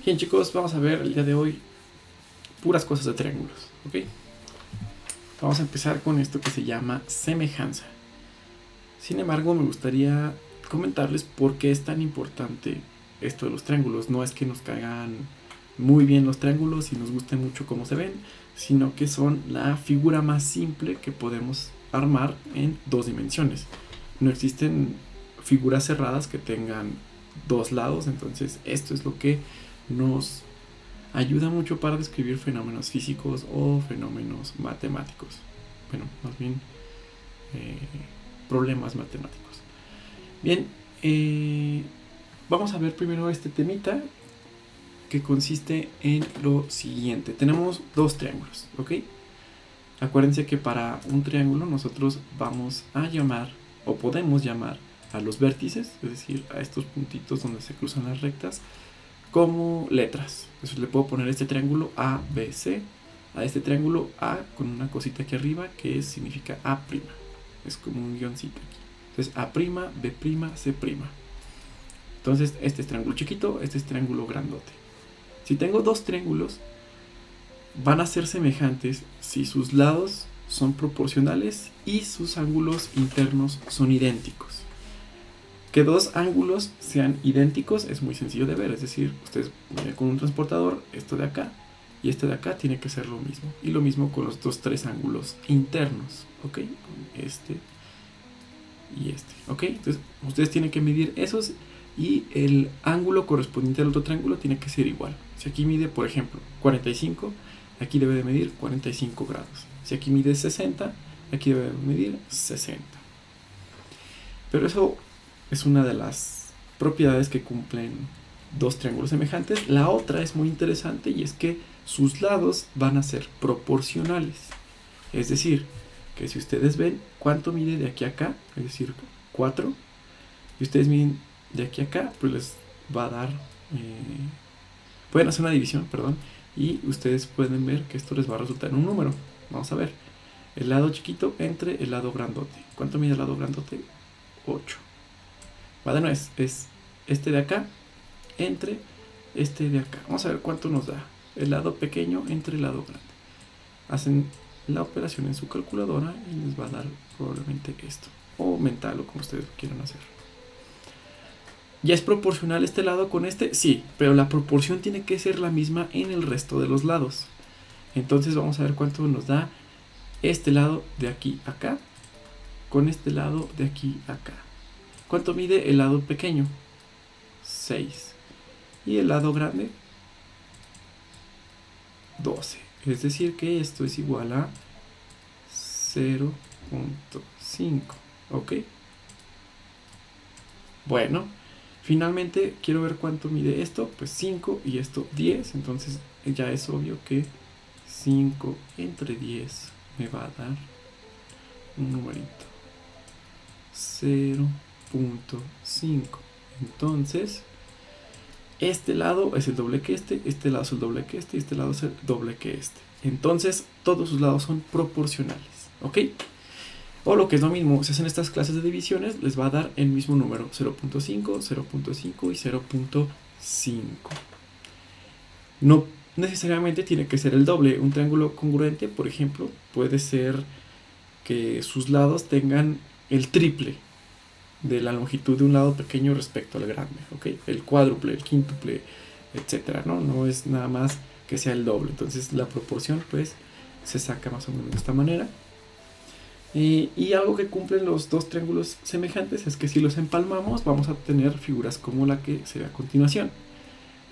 Bien chicos, vamos a ver el día de hoy puras cosas de triángulos, ¿ok? Vamos a empezar con esto que se llama semejanza. Sin embargo, me gustaría comentarles por qué es tan importante esto de los triángulos. No es que nos caigan muy bien los triángulos y nos guste mucho cómo se ven, sino que son la figura más simple que podemos armar en dos dimensiones. No existen figuras cerradas que tengan dos lados, entonces esto es lo que nos ayuda mucho para describir fenómenos físicos o fenómenos matemáticos. Bueno, más bien problemas matemáticos. Bien, vamos a ver primero este temita que consiste en lo siguiente. Tenemos dos triángulos, ¿ok? Acuérdense que para un triángulo nosotros vamos a llamar o podemos llamar a los vértices, es decir, a estos puntitos donde se cruzan las rectas, como letras. Entonces le puedo poner este triángulo A, B, C, a este triángulo A con una cosita aquí arriba que significa A'. Es como un guioncito aquí. Entonces A', B', C'. Entonces este es triángulo chiquito, este es triángulo grandote. Si tengo dos triángulos, van a ser semejantes si sus lados son proporcionales y sus ángulos internos son idénticos. Que dos ángulos sean idénticos es muy sencillo de ver, es decir, ustedes miren con un transportador, esto de acá y este de acá tiene que ser lo mismo. Y lo mismo con los otros tres ángulos internos, ¿ok? Con este y este, ¿ok? Entonces ustedes tienen que medir esos y el ángulo correspondiente al otro triángulo tiene que ser igual. Si aquí mide, por ejemplo, 45, aquí debe de medir 45 grados. Si aquí mide 60, aquí debe de medir 60. Pero eso es una de las propiedades que cumplen dos triángulos semejantes. La otra es muy interesante y es que sus lados van a ser proporcionales. Es decir, que si ustedes ven cuánto mide de aquí a acá, es decir, 4, y ustedes miden de aquí a acá, pues les va a dar... pueden hacer una división, perdón, y ustedes pueden ver que esto les va a resultar en un número. Vamos a ver. El lado chiquito entre el lado grandote. ¿Cuánto mide el lado grandote? 8. Vale, no es este de acá entre este de acá. Vamos a ver cuánto nos da el lado pequeño entre el lado grande. Hacen la operación en su calculadora y les va a dar probablemente esto, o mental, o como ustedes quieran hacer. ¿Ya es proporcional este lado con este? Sí, pero la proporción tiene que ser la misma en el resto de los lados. Entonces vamos a ver cuánto nos da este lado de aquí a acá con este lado de aquí a acá. ¿Cuánto mide el lado pequeño? 6. Y el lado grande, 12. Es decir que esto es igual a 0.5. ¿Ok? Bueno, finalmente quiero ver cuánto mide esto. Pues 5 y esto 10. Entonces ya es obvio que 5 entre 10 me va a dar un numerito. 0.5. Entonces, este lado es el doble que este lado es el doble que este y este lado es el doble que este. Entonces, todos sus lados son proporcionales, ¿ok? O lo que es lo mismo, si hacen estas clases de divisiones, les va a dar el mismo número, 0.5, 0.5 y 0.5. No necesariamente tiene que ser el doble. Un triángulo congruente, por ejemplo, puede ser que sus lados tengan el triple de la longitud de un lado pequeño respecto al grande, ¿ok? El cuádruple, el quíntuple, etcétera, ¿no? No es nada más que sea el doble. Entonces la proporción, pues, se saca más o menos de esta manera. Y algo que cumplen los dos triángulos semejantes es que si los empalmamos vamos a tener figuras como la que se ve a continuación.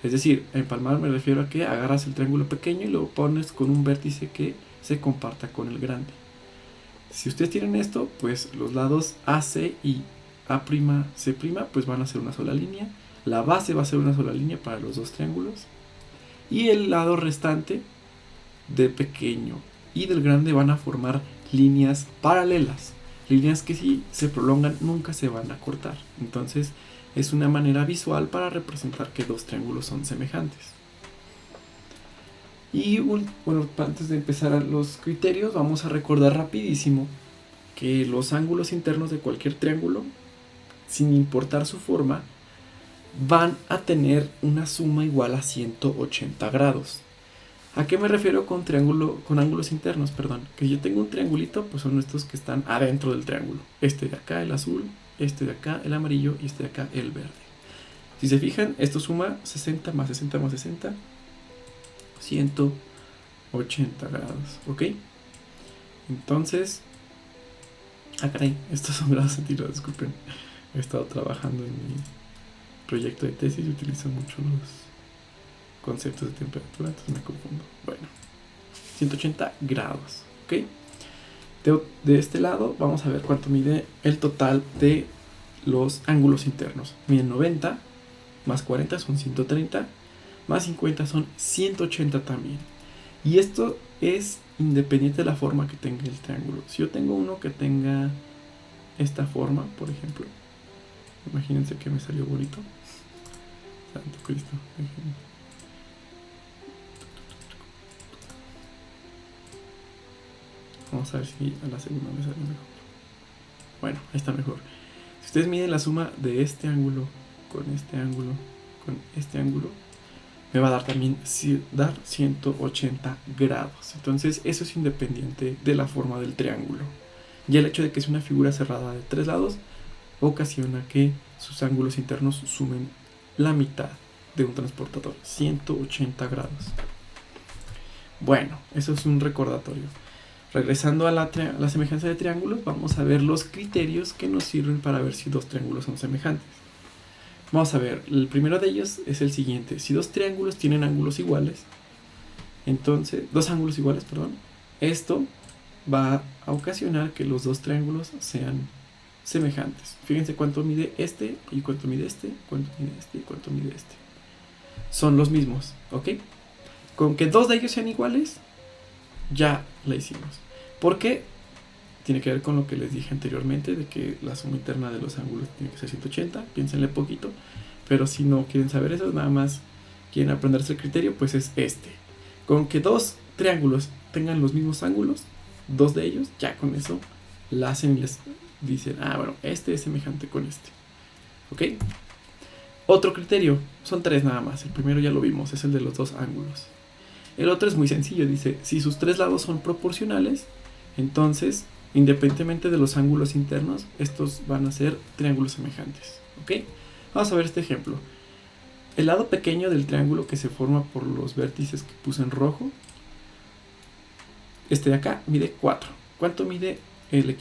Es decir, empalmar me refiero a que agarras el triángulo pequeño y lo pones con un vértice que se comparta con el grande. Si ustedes tienen esto, pues los lados AC y A'C' pues van a ser una sola línea. La base va a ser una sola línea para los dos triángulos. Y el lado restante del pequeño y del grande van a formar líneas paralelas. Líneas que si se prolongan nunca se van a cortar. Entonces es una manera visual para representar que dos triángulos son semejantes. Y bueno, antes de empezar a los criterios, vamos a recordar rapidísimo que los ángulos internos de cualquier triángulo, sin importar su forma, van a tener una suma igual a 180 grados. ¿A qué me refiero con ángulos internos? Perdón, que yo tengo un triangulito, pues son estos que están adentro del triángulo. Este de acá, el azul, este de acá, el amarillo, y este de acá, el verde. Si se fijan, esto suma 60 más 60 más 60, 180 grados, ¿ok? Entonces, caray, estos son grados centígrados, disculpen. He estado trabajando en mi proyecto de tesis y utilizo mucho los conceptos de temperatura, entonces me confundo. Bueno, 180 grados, ¿ok? De este lado vamos a ver cuánto mide el total de los ángulos internos. Miden 90, más 40 son 130, más 50 son 180 también. Y esto es independiente de la forma que tenga el triángulo. Si yo tengo uno que tenga esta forma, por ejemplo, imagínense que me salió bonito. Santo Cristo, déjenme. Vamos a ver si a la segunda me sale mejor. Bueno, ahí está mejor. Si ustedes miden la suma de este ángulo con este ángulo con este ángulo, me va a dar también 180 grados. Entonces eso es independiente de la forma del triángulo. Y el hecho de que es una figura cerrada de 3 lados ocasiona que sus ángulos internos sumen la mitad de un transportador, 180 grados. Bueno, eso es un recordatorio. Regresando a la semejanza de triángulos, vamos a ver los criterios que nos sirven para ver si dos triángulos son semejantes. Vamos a ver, el primero de ellos es el siguiente. Si dos triángulos tienen ángulos iguales, entonces, dos ángulos iguales, perdón, esto va a ocasionar que los dos triángulos sean semejantes. Fíjense cuánto mide este y cuánto mide este, cuánto mide este y cuánto mide este. Son los mismos, ¿ok? Con que dos de ellos sean iguales, ya la hicimos. ¿Por qué? Tiene que ver con lo que les dije anteriormente, de que la suma interna de los ángulos tiene que ser 180. Piénsenle poquito, pero si no quieren saber eso, nada más quieren aprenderse el criterio, pues es este. Con que dos triángulos tengan los mismos ángulos, dos de ellos, ya con eso la hacen y les dicen, bueno, este es semejante con este. ¿Ok? Otro criterio, son tres nada más. El primero ya lo vimos, es el de los dos ángulos. El otro es muy sencillo, dice, si sus tres lados son proporcionales, entonces, independientemente de los ángulos internos, estos van a ser triángulos semejantes. ¿Ok? Vamos a ver este ejemplo. El lado pequeño del triángulo que se forma por los vértices que puse en rojo, este de acá mide 4. ¿Cuánto mide el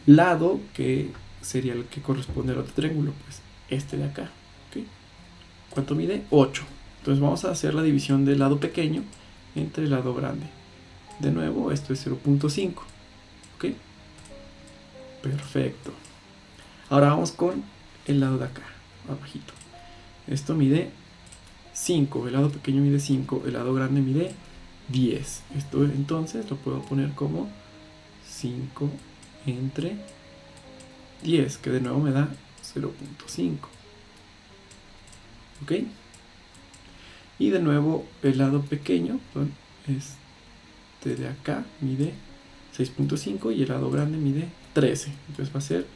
lado que sería el que corresponde al otro triángulo? Pues este de acá. ¿Ok? ¿Cuánto mide? 8. Entonces vamos a hacer la división del lado pequeño entre el lado grande. De nuevo, esto es 0.5. ¿Ok? Perfecto. Ahora vamos con el lado de acá, abajito. Esto mide 5. El lado pequeño mide 5. El lado grande mide 10. Esto entonces lo puedo poner como 5 entre 10, que de nuevo me da 0.5. ¿Ok? Y de nuevo el lado pequeño, este de acá, mide 6.5 y el lado grande mide 13. Entonces va a ser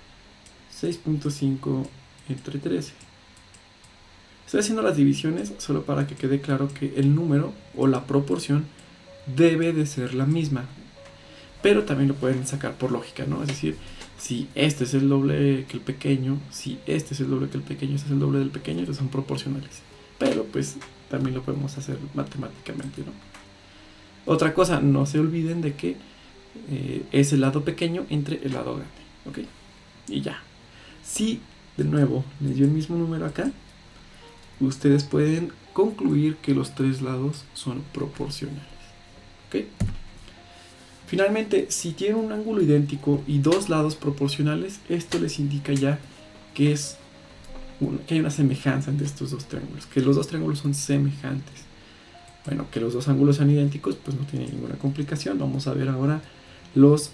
6.5 entre 13. Estoy haciendo las divisiones solo para que quede claro que el número o la proporción debe de ser la misma. Pero también lo pueden sacar por lógica, ¿no? Es decir, si este es el doble que el pequeño, si este es el doble que el pequeño, este es el doble del pequeño, entonces son proporcionales. Pero pues también lo podemos hacer matemáticamente, ¿no? Otra cosa, no se olviden de que es el lado pequeño entre el lado grande, ¿ok? Y ya. Si de nuevo les dio el mismo número acá, ustedes pueden concluir que los tres lados son proporcionales, ¿ok? Finalmente, si tienen un ángulo idéntico y dos lados proporcionales, esto les indica ya que hay una semejanza entre estos dos triángulos, que los dos triángulos son semejantes. Bueno, que los dos ángulos sean idénticos, pues no tiene ninguna complicación. Vamos a ver ahora los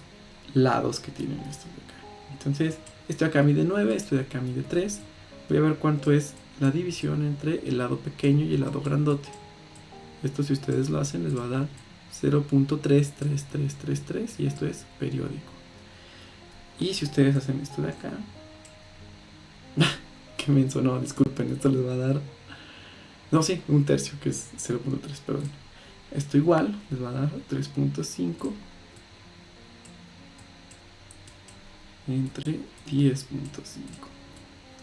lados que tienen estos de acá. Entonces, este de acá mide 9, este de acá mide 3. Voy a ver cuánto es la división entre el lado pequeño y el lado grandote. Esto, si ustedes lo hacen, les va a dar 0.33333 y esto es periódico. Y si ustedes hacen esto de acá, qué menso, no, disculpen, esto les va a dar... No, sí, un tercio, que es 0.3, perdón. Esto igual les va a dar 3.5 entre 10.5.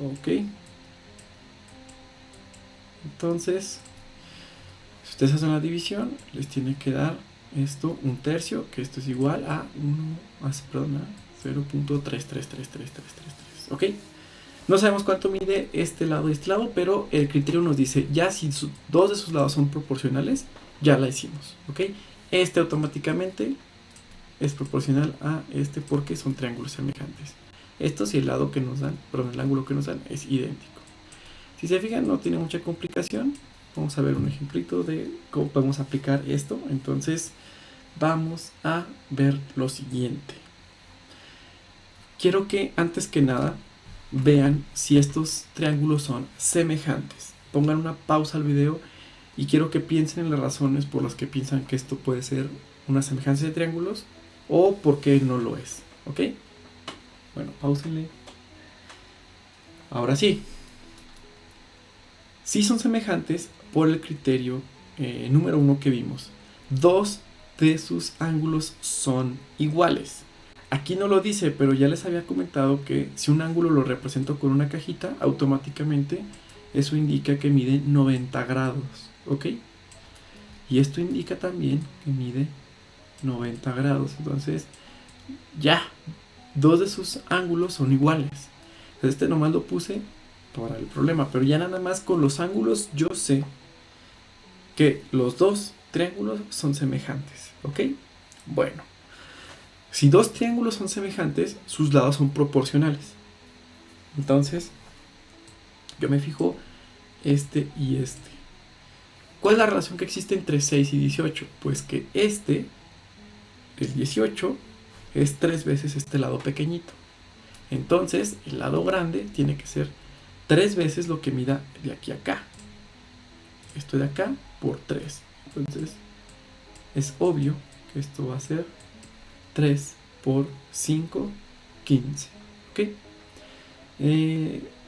Ok. Entonces, si ustedes hacen la división, les tiene que dar esto un tercio, que esto es igual a 0.3333333. ¿Ok? No sabemos cuánto mide este lado y este lado, pero el criterio nos dice, ya si dos de sus lados son proporcionales, ya la hicimos. ¿Ok? Este automáticamente es proporcional a este porque son triángulos semejantes. Esto si el lado que nos dan, perdón, el ángulo que nos dan es idéntico. Si se fijan, no tiene mucha complicación. Vamos a ver un ejemplito de cómo podemos aplicar esto. Entonces, vamos a ver lo siguiente. Quiero que antes que nada vean si estos triángulos son semejantes. Pongan una pausa al video y quiero que piensen en las razones por las que piensan que esto puede ser una semejanza de triángulos o por qué no lo es. ¿Ok? Bueno, pausenle. Ahora sí. Sí son semejantes por el criterio número 1 que vimos. Dos de sus ángulos son iguales. Aquí no lo dice, pero ya les había comentado que si un ángulo lo represento con una cajita, automáticamente eso indica que mide 90 grados. ¿Ok? Y esto indica también que mide 90 grados. Entonces, ya, dos de sus ángulos son iguales. Entonces, este nomás lo puse para el problema, pero ya nada más con los ángulos yo sé que los dos triángulos son semejantes. ¿Ok? Bueno, si dos triángulos son semejantes, sus lados son proporcionales. Entonces, yo me fijo este y este. ¿Cuál es la relación que existe entre 6 y 18? Pues que el 18, es 3 veces este lado pequeñito. Entonces, el lado grande tiene que ser 3 veces lo que mida de aquí a acá. Esto de acá por 3. Entonces, es obvio que esto va a ser 3 por 5, 15. ¿Ok?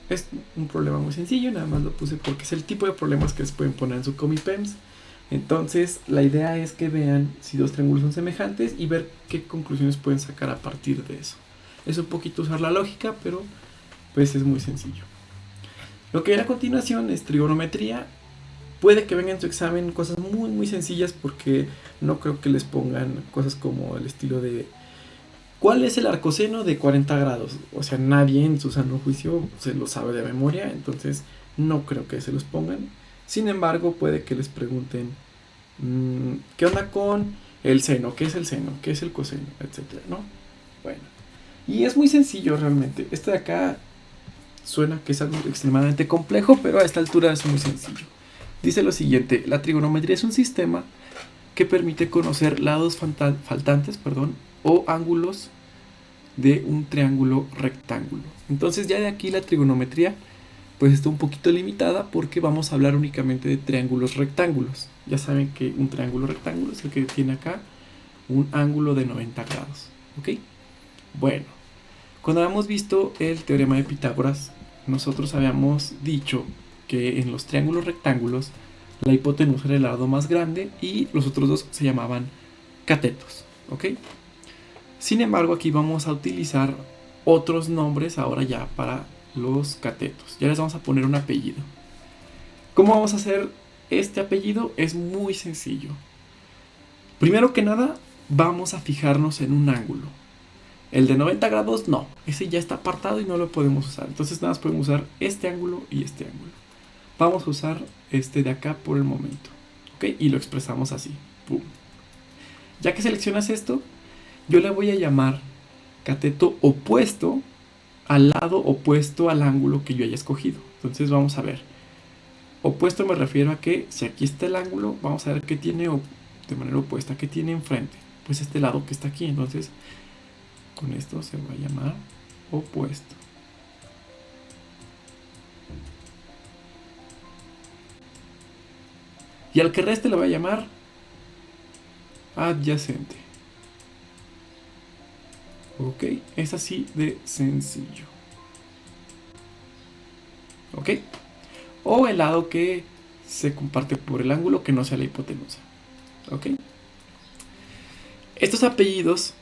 Es un problema muy sencillo, nada más lo puse porque es el tipo de problemas que les pueden poner en su Comipems. Entonces, la idea es que vean si dos triángulos son semejantes y ver qué conclusiones pueden sacar a partir de eso. Es un poquito usar la lógica, pero pues es muy sencillo. Lo que viene a continuación es trigonometría. Puede que venga en su examen cosas muy muy sencillas porque no creo que les pongan cosas como el estilo de ¿cuál es el arcoseno de 40 grados? O sea, nadie en su sano juicio se lo sabe de memoria, entonces no creo que se los pongan. Sin embargo, puede que les pregunten ¿qué onda con el seno? ¿Qué es el seno? ¿Qué es el coseno? Etcétera, ¿no? Bueno, y es muy sencillo realmente. Este de acá suena que es algo extremadamente complejo, pero a esta altura es muy sencillo. Dice lo siguiente: la trigonometría es un sistema que permite conocer lados faltantes, o ángulos de un triángulo rectángulo. Entonces ya de aquí la trigonometría pues está un poquito limitada porque vamos a hablar únicamente de triángulos rectángulos. Ya saben que un triángulo rectángulo es el que tiene acá un ángulo de 90 grados. ¿Ok? Bueno, cuando habíamos visto el teorema de Pitágoras, nosotros habíamos dicho que en los triángulos rectángulos la hipotenusa era el lado más grande y los otros dos se llamaban catetos. ¿Ok? Sin embargo, aquí vamos a utilizar otros nombres ahora ya para los catetos. Ya les vamos a poner un apellido. ¿Cómo vamos a hacer este apellido? Es muy sencillo. Primero que nada, vamos a fijarnos en un ángulo. El de 90 grados no, ese ya está apartado y no lo podemos usar. Entonces nada más podemos usar este ángulo y este ángulo. Vamos a usar este de acá por el momento. ¿Ok? Y lo expresamos así. ¡Pum! Ya que seleccionas esto, yo le voy a llamar cateto opuesto al lado opuesto al ángulo que yo haya escogido. Entonces vamos a ver. Opuesto me refiero a que si aquí está el ángulo, vamos a ver qué tiene de manera opuesta, qué tiene enfrente. Pues este lado que está aquí. Entonces con esto se va a llamar opuesto. Y al que reste le voy a llamar adyacente. Ok, es así de sencillo. ¿ok? O el lado que se comparte por el ángulo que no sea la hipotenusa, ¿ok? Estos apellidos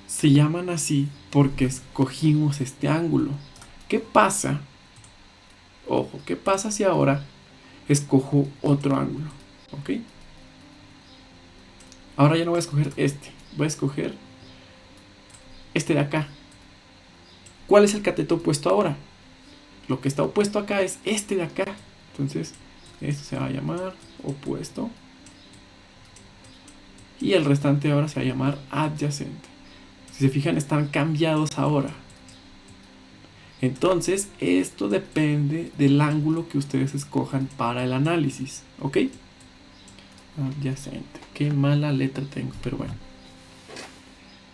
se llaman así porque escogimos este ángulo. ¿Qué pasa? Ojo, ¿qué pasa si ahora escojo otro ángulo? ¿Ok? Ahora ya no voy a escoger este, voy a escoger este de acá. ¿Cuál es el cateto opuesto ahora? Lo que está opuesto acá es este de acá. Entonces, esto se va a llamar opuesto. Y el restante ahora se va a llamar adyacente. Si se fijan, están cambiados ahora. Entonces, esto depende del ángulo que ustedes escojan para el análisis. ¿Ok? Adyacente. Qué mala letra tengo, pero bueno.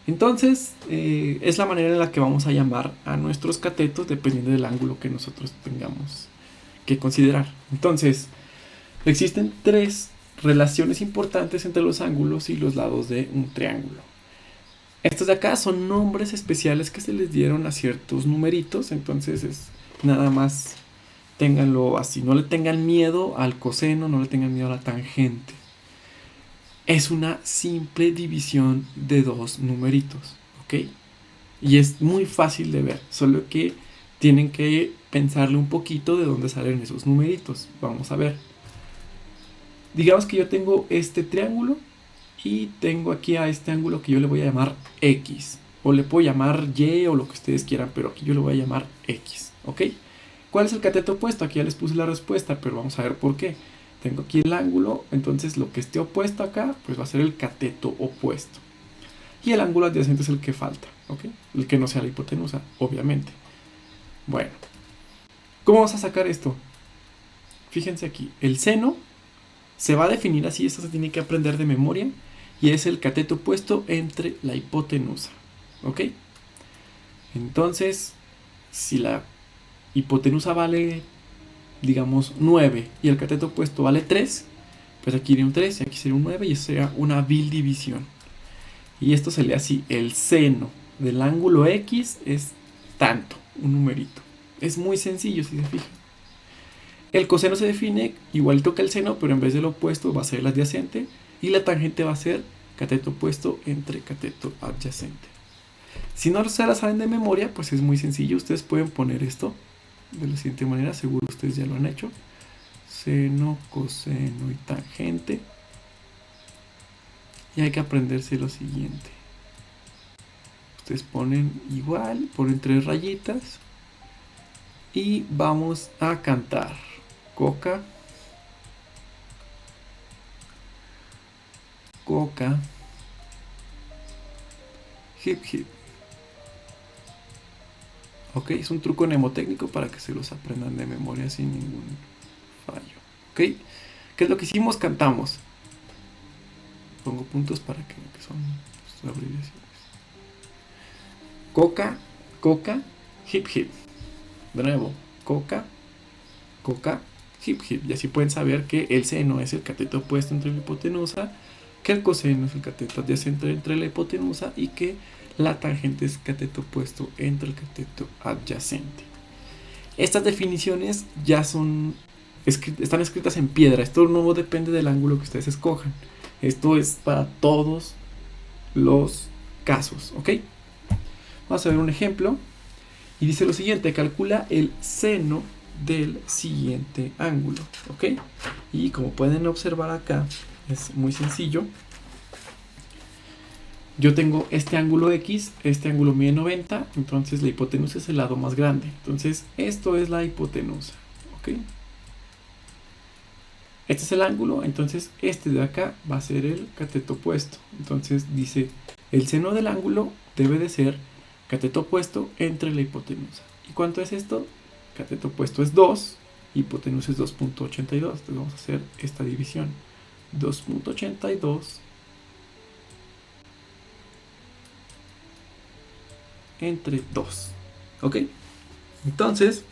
Entonces, es la manera en la que vamos a llamar a nuestros catetos dependiendo del ángulo que nosotros tengamos que considerar. Entonces, existen tres relaciones importantes entre los ángulos y los lados de un triángulo. Estos de acá son nombres especiales que se les dieron a ciertos numeritos, entonces es nada más ténganlo así, no le tengan miedo al coseno, no le tengan miedo a la tangente. Es una simple división de dos numeritos, ¿ok? Y es muy fácil de ver, solo que tienen que pensarle un poquito de dónde salen esos numeritos. Vamos a ver. Digamos que yo tengo este triángulo y tengo aquí a este ángulo que yo le voy a llamar X. O le puedo llamar Y o lo que ustedes quieran, pero aquí yo le voy a llamar X, ¿ok? ¿Cuál es el cateto opuesto? Aquí ya les puse la respuesta, pero vamos a ver por qué. Tengo aquí el ángulo, entonces lo que esté opuesto acá, pues va a ser el cateto opuesto. Y el ángulo adyacente es el que falta, ¿ok? El que no sea la hipotenusa, obviamente. Bueno, ¿cómo vamos a sacar esto? Fíjense aquí, el seno se va a definir así, esto se tiene que aprender de memoria, y es el cateto opuesto entre la hipotenusa, ¿ok? Entonces, si la hipotenusa vale, digamos, 9 y el cateto opuesto vale 3, pues aquí iría un 3 y aquí sería un 9 y eso sería una vil división. Y esto se lee así, el seno del ángulo X es tanto, un numerito. Es muy sencillo si se fijan. El coseno se define igualito que el seno, pero en vez del opuesto va a ser el adyacente y la tangente va a ser cateto opuesto entre cateto adyacente. Si no se la saben de memoria, pues es muy sencillo. Ustedes pueden poner esto de la siguiente manera, seguro ustedes ya lo han hecho. Seno, coseno y tangente. Y hay que aprenderse lo siguiente. Ustedes ponen igual, ponen 3 rayitas y vamos a cantar. Coca, coca, hip hip. Ok, es un truco mnemotécnico para que se los aprendan de memoria sin ningún fallo. Ok, ¿qué es lo que hicimos? Cantamos. Pongo puntos para que son abreviaciones. Coca, coca, hip hip. De nuevo, coca, coca, hip hip. Y así pueden saber que el seno es el cateto opuesto entre la hipotenusa, que el coseno es el cateto adyacente entre la hipotenusa y que la tangente es cateto opuesto entre el cateto adyacente. Estas definiciones ya están escritas en piedra. Esto no depende del ángulo que ustedes escojan. Esto es para todos los casos, ¿ok? Vamos a ver un ejemplo. Y dice lo siguiente, calcula el seno del siguiente ángulo, ¿ok? Y como pueden observar acá, es muy sencillo. Yo tengo este ángulo X, este ángulo mide 90, entonces la hipotenusa es el lado más grande. Entonces esto es la hipotenusa, ¿ok? Este es el ángulo, entonces este de acá va a ser el cateto opuesto. Entonces dice, el seno del ángulo debe de ser cateto opuesto entre la hipotenusa. ¿Y cuánto es esto? Cateto opuesto es 2, hipotenusa es 2.82. Entonces vamos a hacer esta división. 2.82 entre 2. ¿Ok? Entonces,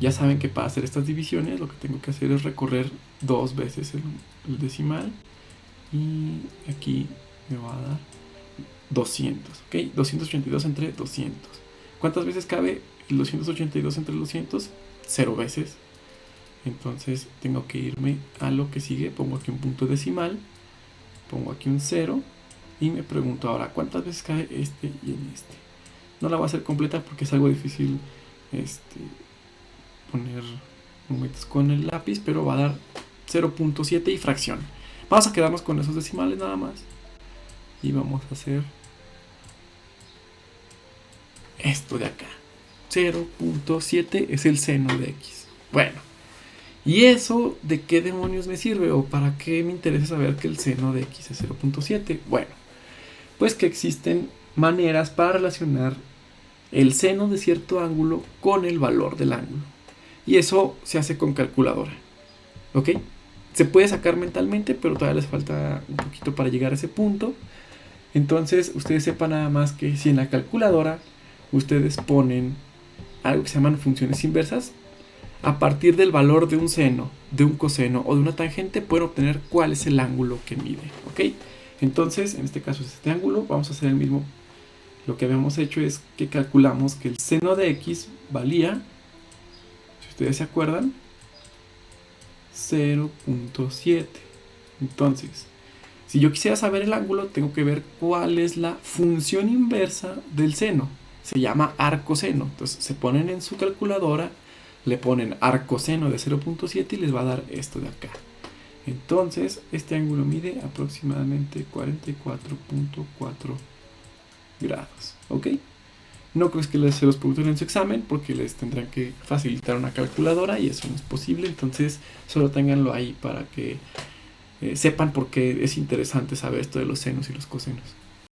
ya saben que para hacer estas divisiones lo que tengo que hacer es recorrer 2 veces el decimal. Y aquí me va a dar 200, ¿ok? 282 entre 200. ¿Cuántas veces cabe el 282 entre el 200, 0 veces. Entonces tengo que irme a lo que sigue. Pongo aquí un punto decimal, pongo aquí un 0 y me pregunto ahora cuántas veces cae este y en este. No la voy a hacer completa porque es algo difícil poner números con el lápiz, pero va a dar 0.7 y fracción. Vamos a quedarnos con esos decimales nada más y vamos a hacer esto de acá. 0.7 es el seno de x. Bueno, ¿y eso de qué demonios me sirve? ¿O para qué me interesa saber que el seno de x es 0.7? Bueno, pues que existen maneras para relacionar el seno de cierto ángulo con el valor del ángulo. Y eso se hace con calculadora. ¿Ok? Se puede sacar mentalmente, pero todavía les falta un poquito para llegar a ese punto. Entonces, ustedes sepan nada más que si en la calculadora ustedes ponen algo que se llaman funciones inversas, a partir del valor de un seno, de un coseno o de una tangente pueden obtener cuál es el ángulo que mide. ¿Ok? Entonces, en este caso es este ángulo. Vamos a hacer el mismo. Lo que habíamos hecho es que calculamos que el seno de x valía, si ustedes se acuerdan, 0.7. Entonces, si yo quisiera saber el ángulo, tengo que ver cuál es la función inversa del seno. Se llama arcoseno. Entonces, se ponen en su calculadora, le ponen arcoseno de 0.7 y les va a dar esto de acá. Entonces, este ángulo mide aproximadamente 44.4 grados. ¿Ok? No creo que se los pregunten en su examen porque les tendrán que facilitar una calculadora y eso no es posible. Entonces, solo ténganlo ahí para que sepan por qué es interesante saber esto de los senos y los cosenos.